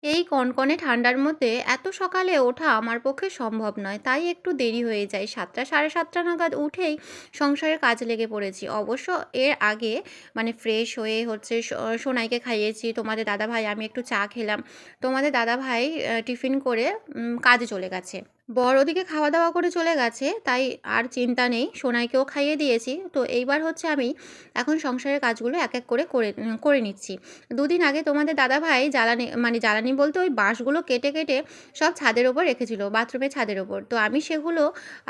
এই কনকনে ঠান্ডার মধ্যে এত সকালে ওঠা আমার পক্ষে সম্ভব নয়, তাই একটু দেরি হয়ে যায়। 7টা সাড়ে 7টা নাগাদ উঠেই সংসারের কাজ লেগে পড়েছি। অবশ্য এর আগে মানে ফ্রেশ হয়ে হচ্ছে সোনাইকে খাইয়েছি, তোমাদের দাদাভাই আমি একটু চা খেলাম। তোমাদের দাদাভাই টিফিন করে কাজে চলে গেছে। বড় ওদিকে খাওয়া দাওয়া করে চলে গেছে, তাই আর চিন্তা নেই। সোনাইকেও খাইয়ে দিয়েছি। তো এইবার হচ্ছে আমি এখন সংসারের কাজগুলো এক এক করে করে করে নিচ্ছি। দুদিন আগে তোমাদের দাদাভাই জ্বালানি মানে জ্বালানি বলতে ওই বাঁশগুলো কেটে কেটে সব ছাদের ওপর রেখেছিল, বাথরুমের ছাদের ওপর। তো আমি সেগুলো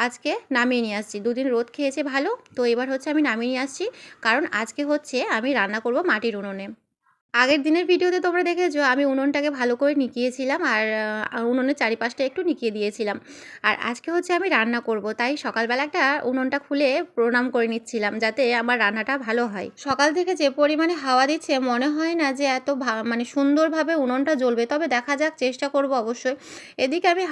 আজকে নামিয়ে নিয়ে আসছি। দুদিন রোদ খেয়েছে ভালো, তো এবার হচ্ছে আমি নামিয়ে নিয়ে আসছি। কারণ আজকে হচ্ছে আমি রান্না করব মাটির উনুনে। আগের দিনের ভিডিওতে তোমরা দেখেছো আমি উনুনটাকে ভালো করে নিকিয়েছিলাম, আর উনুনের চারিপাশটা একটু নিকিয়ে দিয়েছিলাম। আর আজকে হচ্ছে আমি রান্না করব, তাই সকালবেলা একটা উনুনটা খুলে প্রণাম করে নিচ্ছিলাম যাতে আমার রান্নাটা ভালো হয়। সকাল থেকে যে পরিমাণে হাওয়া দিচ্ছে মনে হয় না যে এত মানে সুন্দরভাবে উনুনটা জ্বলবে, তবে দেখা যাক, চেষ্টা করব অবশ্যই। এদিকে আমি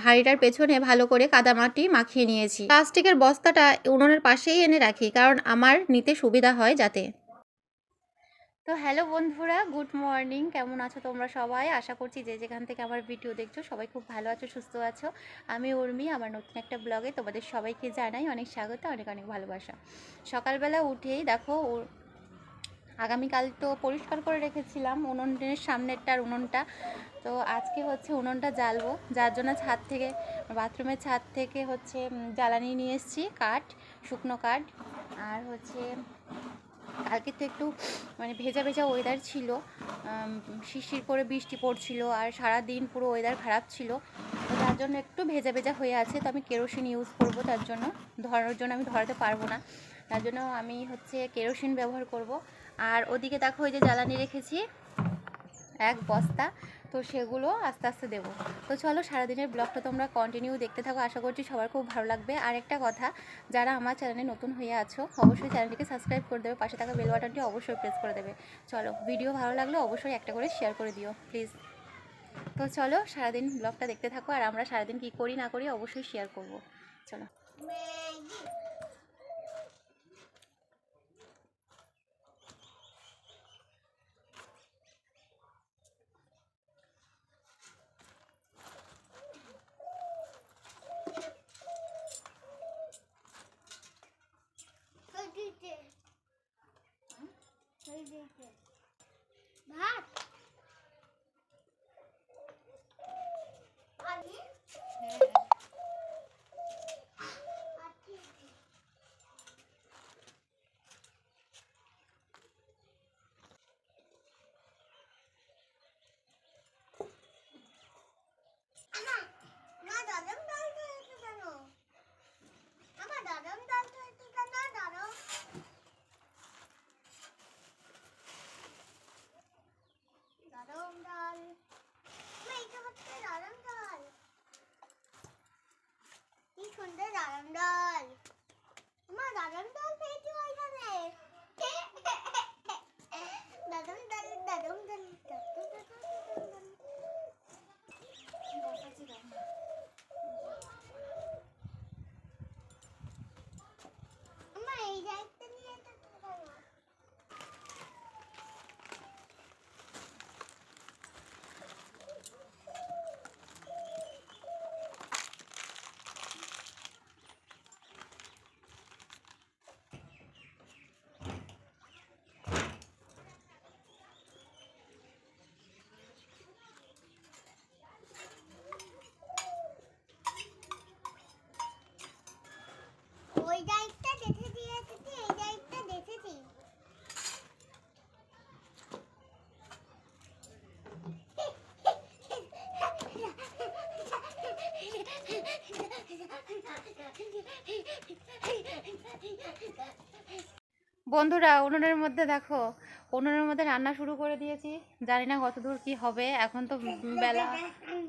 হাঁড়িটার পেছনে ভালো করে কাদামাটি মাখিয়ে নিয়েছি। প্লাস্টিকের বস্তাটা উনুনের পাশেই এনে রাখি, কারণ আমার নিতে সুবিধা হয় যাতে। তো হ্যালো বন্ধুরা, গুড মর্নিং। কেমন আছো তোমরা সবাই? আশা করছি যে যেখান থেকে আমার ভিডিও দেখছো সবাই খুব ভালো আছো, সুস্থ আছো। আমি উর্মি, আমার নতুন একটা ব্লগে তোমাদের সবাইকে জানাই অনেক স্বাগত, অনেক অনেক ভালোবাসা। সকালবেলা উঠেই দেখো আগামীকাল তো পরিষ্কার করে রেখেছিলাম উনুনের সামনেরটার উনুনটা। তো আজকে হচ্ছে উনুনটা জ্বালবো, যার জন্য ছাদ থেকে, বাথরুমের ছাদ থেকে হচ্ছে জ্বালানি নিয়ে এসেছি, কাঠ, শুকনো কাঠ। আর হচ্ছে কালকে তো একটু মানে ভেজা ভেজা ওয়েদার ছিল, শিশির করে বৃষ্টি পড়ছিল, আর সারা দিন পুরো ওয়েদার খারাপ ছিল। তো তার জন্য একটু ভেজা ভেজা হয়ে আছে। তো আমি কেরোসিন ইউজ করব, তার জন্য ধরানোর জন্য আমি ধরাতে পারবো না, তার জন্য আমি হচ্ছে কেরোসিন ব্যবহার করব। আর ওদিকে দেখো ওই যে জ্বালানি রেখেছি এক বস্তা, তো সেগুলো আস্তে আস্তে দেবো। তো চলো সারাদিনের ব্লগটা তোমরা কন্টিনিউ দেখতে থাকো, আশা করছি সবার খুব ভালো লাগবে। আর একটা কথা, যারা আমার চ্যানেলে নতুন হয়ে আছো অবশ্যই চ্যানেলটিকে সাবস্ক্রাইব করে দেবে, পাশে থাকা বেল বাটনটি অবশ্যই প্রেস করে দেবে। চলো, ভিডিও ভালো লাগলে অবশ্যই একটা করে শেয়ার করে দিও প্লিজ। তো চলো সারাদিন ব্লগটা দেখতে থাকো, আর আমরা সারাদিন কী করি না করি অবশ্যই শেয়ার করব। চলো। ভাত সুন্দর দারুন ডাল, আমার দারুন ডাল পেয়েছি ওইখানে। দারুন ডাল, দারুন ডাল, আমার এই জায়গাটা নিয়ে এটা ওই জায়গাটা দেখে দিয়েছি, এই জায়গাটা দেখেছি। বন্ধুরা উনুনের মধ্যে দেখো, উনুনের মধ্যে রান্না শুরু করে দিয়েছি। জানি না কতদূর কি হবে, এখন তো বেলা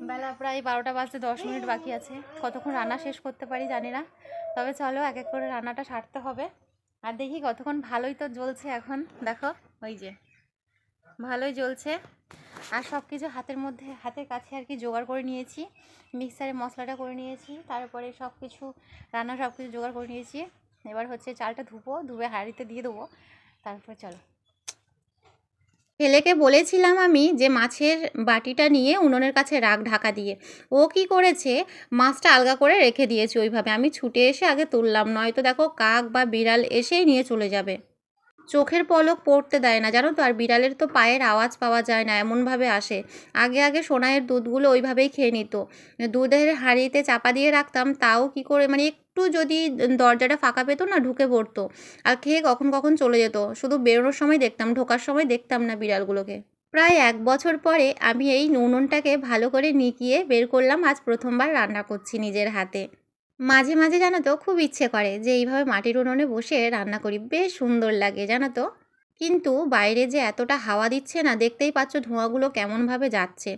বেলা প্রায় 12টা বাজতে 10 মিনিট বাকি আছে। কতক্ষণ রান্না শেষ করতে পারি জানি না, তবে চলো এক এক করে রান্নাটা সারতে হবে। আর দেখি কতক্ষণ। ভালোই তো জ্বলছে এখন, দেখো ওই যে ভালোই জ্বলছে। আর সব কিছু হাতের কাছে আর কি জোগাড় করে নিয়েছি। মিক্সারে মশলাটা করে নিয়েছি, তারপরে সব কিছু রান্না সব কিছু জোগাড় করে নিয়েছি। এবার হচ্ছে চালটা ধুবো, ধুয়ে হাঁড়িতে দিয়ে দেবো, তারপর চলো। ছেলেকে বলেছিলাম আমি যে মাছের বাটিটা নিয়ে উনুনের কাছে রাখ ঢাকা দিয়ে। ও কি করেছে, মাছটা আলগা করে রেখে দিয়েছে ওইভাবে। আমি ছুটে এসে আগে তুললাম, নয়তো দেখো কাক বা বিড়াল এসেই নিয়ে চলে যাবে। চোখের পলক পড়তে দেয় না জানো তো। আর বিড়ালের তো পায়ের আওয়াজ পাওয়া যায় না, এমনভাবে আসে। আগে সোনাইয়ের দুধগুলো ওইভাবেই খেয়ে নিত। দুধের হাঁড়িতে চাপা দিয়ে রাখতাম, তাও কি করে মানে একটু যদি দরজাটা ফাঁকা পেত না, ঢুকে পড়তো। আর খেয়ে কখন চলে যেত। শুধু বেরোনোর সময় দেখতাম, ঢোকার সময় দেখতাম না বিড়ালগুলোকে। প্রায় ১ বছর পরে আমি এই উনুনটাকে ভালো করে নিকিয়ে বের করলাম। আজ প্রথমবার রান্না করছি নিজের হাতে। মাঝে জানো তো খুব ইচ্ছে করে যে এইভাবে মাটির উনুনে বসে রান্না করি, বেশ সুন্দর লাগে জানো তো। কিন্তু বাইরে যে এতটা হাওয়া দিচ্ছে না, দেখতেই পাচ্ছ ধোঁয়াগুলো কেমনভাবে যাচ্ছে।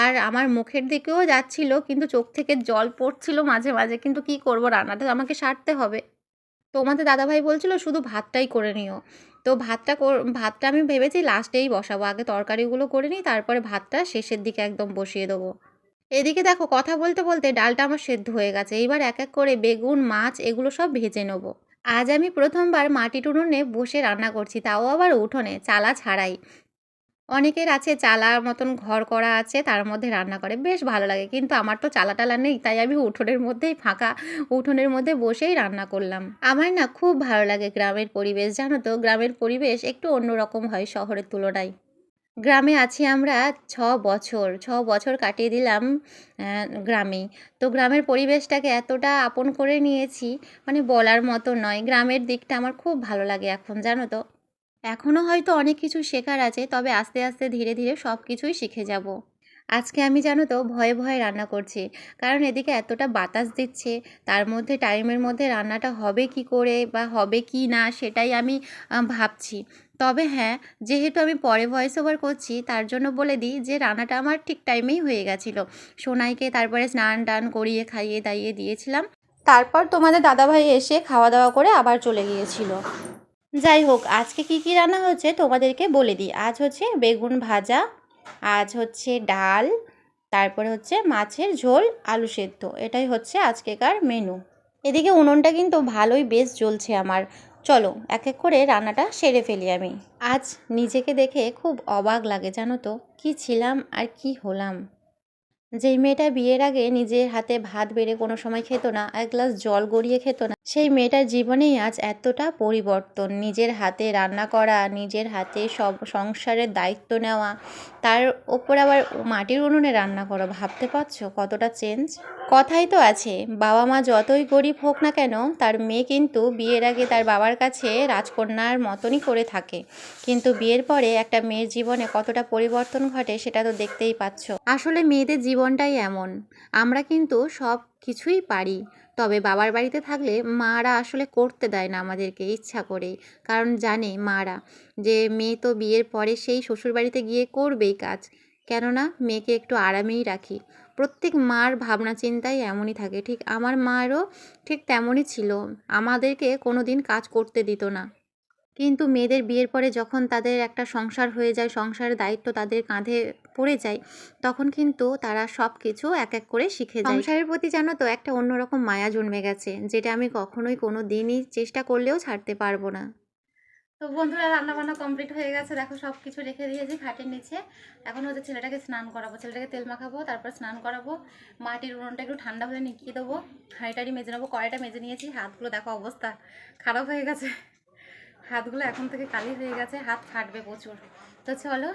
আর আমার মুখের দিকেও যাচ্ছিল, কিন্তু চোখ থেকে জল পড়ছিল মাঝে কিন্তু কি করব, রান্নাটা তো আমাকে সারতে হবে। তোমাদের দাদাভাই বলছিল শুধু ভাতটাই করে নিও। তো ভাতটা আমি ভেবেছি লাস্টেই বসাবো, আগে তরকারিগুলো করে নিই, তারপরে ভাতটা শেষের দিকে একদম বসিয়ে দেবো। এদিকে দেখো কথা বলতে ডালটা আমার সেদ্ধ হয়ে গেছে। এইবার এক করে বেগুন, মাছ এগুলো সব ভেজে নেবো। আজ আমি প্রথমবার মাটির উনুনে বসে রান্না করছি, তাও আবার উঠোনে, চালা ছাড়াই। অনেকের আছে চালার মতন ঘর করা আছে, তার মধ্যে রান্না করে, বেশ ভালো লাগে। কিন্তু আমার তো চালা টালা নেই, তাই আমি উঠোনের মধ্যেই ফাঁকা উঠোনের মধ্যে বসেই রান্না করলাম। আমার না খুব ভালো লাগে গ্রামের পরিবেশ জানো তো। গ্রামের পরিবেশ একটু অন্যরকম হয় শহরের তুলনায়। গ্রামে আছি আমরা ৬ বছর কাটিয়ে দিলাম গ্রামেই। তো গ্রামের পরিবেশটাকে এতটা আপন করে নিয়েছি, মানে বলার মতো নয়। গ্রামের দিকটা আমার খুব ভালো লাগে এখন জানো তো। এখনও হয়তো অনেক কিছু শেখার আছে, তবে আস্তে ধীরে সব কিছুই শিখে যাব। আজকে আমি জানো তো ভয়ে রান্না করছি। কারণ এদিকে এতটা বাতাস দিচ্ছে, তার মধ্যে টাইমের মধ্যে রান্নাটা হবে কি করে বা হবে কি না সেটাই আমি ভাবছি। তবে হ্যাঁ, যেহেতু আমি পরে ভয়েস ওভার করছি, তার জন্য বলে দিই যে রান্নাটা আমার ঠিক টাইমেই হয়ে গেছিলো। সোনাইকে তারপরে স্নান টান করিয়ে খাইয়ে দাইয়ে দিয়েছিলাম। তারপর তোমাদের দাদাভাই এসে খাওয়া দাওয়া করে আবার চলে গিয়েছিল। যাই হোক, আজকে কি রান্না হচ্ছে তোমাদেরকে বলে দিই। আজ হচ্ছে বেগুন ভাজা, আজ হচ্ছে ডাল, তারপরে হচ্ছে মাছের ঝোল, আলু সেদ্ধ। এটাই হচ্ছে আজকেকার মেনু। এদিকে উনুনটা কিন্তু ভালোই বেশ জ্বলছে আমার। চলো এক করে রান্নাটা সেরে ফেলি আমি। আজ নিজেকে দেখে খুব অবাক লাগে জানো তো, কি ছিলাম আর কি হলাম। যেই মেয়েটা বিয়ের আগে নিজের হাতে ভাত বেড়ে কোনো সময় খেত না, এক গ্লাস জল গড়িয়ে খেত না, সেই মেয়েটার জীবনেই আজ এতটা পরিবর্তন। নিজের হাতে রান্না করা, নিজের হাতে সব সংসারের দায়িত্ব নেওয়া, তার ওপর আবার মাটির উনুনে রান্না করো, ভাবতে পারছো কতটা চেঞ্জ। কথাই তো আছে, বাবা মা যতই গরিব হোক না কেন, তার মেয়ে কিন্তু বিয়ের আগে তার বাবার কাছে রাজকন্যার মতনই করে থাকে। কিন্তু বিয়ের পরে একটা মেয়ের জীবনে কতটা পরিবর্তন ঘটে সেটা তো দেখতেই পাচ্ছ। আসলে মেয়েদের জীবনটাই এমন। আমরা কিন্তু সব কিছুই পারি, তবে বাবার বাড়িতে থাকলে মারা আসলে করতে দেয় না আমাদেরকে ইচ্ছা করেই। কারণ জানে মারা যে মেয়ে তো বিয়ের পরে সেই শ্বশুরবাড়িতে গিয়ে করবেই কাজ, কেননা মেয়েকে একটু আরামেই রাখি। প্রত্যেক মার ভাবনা চিন্তাই এমনই থাকে। ঠিক আমার মায়েরও ঠিক তেমনই ছিল, আমাদেরকে কোনো দিন কাজ করতে দিত না। কিন্তু মেয়েদের বিয়ের পরে যখন তাদের একটা সংসার হয়ে যায়, সংসারের দায়িত্ব তাদের কাঁধে পড়ে যায়, তখন কিন্তু তারা সব কিছু এক করে শিখে যায়। সংসারের প্রতি জানো তো একটা অন্যরকম মায়া জন্মে গেছে, যেটা আমি কখনোই কোনো দিনই চেষ্টা করলেও ছাড়তে পারবো না। তো বন্ধুরা, রান্নাবান্না কমপ্লিট হয়ে গেছে, দেখো সব কিছু রেখে দিয়েছি খাটের নিচে। এখন হচ্ছে ছেলেটাকে স্নান করাবো, ছেলেটাকে তেল মাখাবো, তারপর স্নান করাবো। মাটির উনুনটা একটু ঠান্ডা হলে নিকিয়ে দেবো, হাঁড়িটাড়ি মেজে নেবো। কড়াইটা মেজে নিয়েছি, হাতগুলো দেখো অবস্থা খারাপ হয়ে গেছে। হাতগুলো এখন থেকে কালি হয়ে গেছে, হাত ফাটবে প্রচুর। তো চলো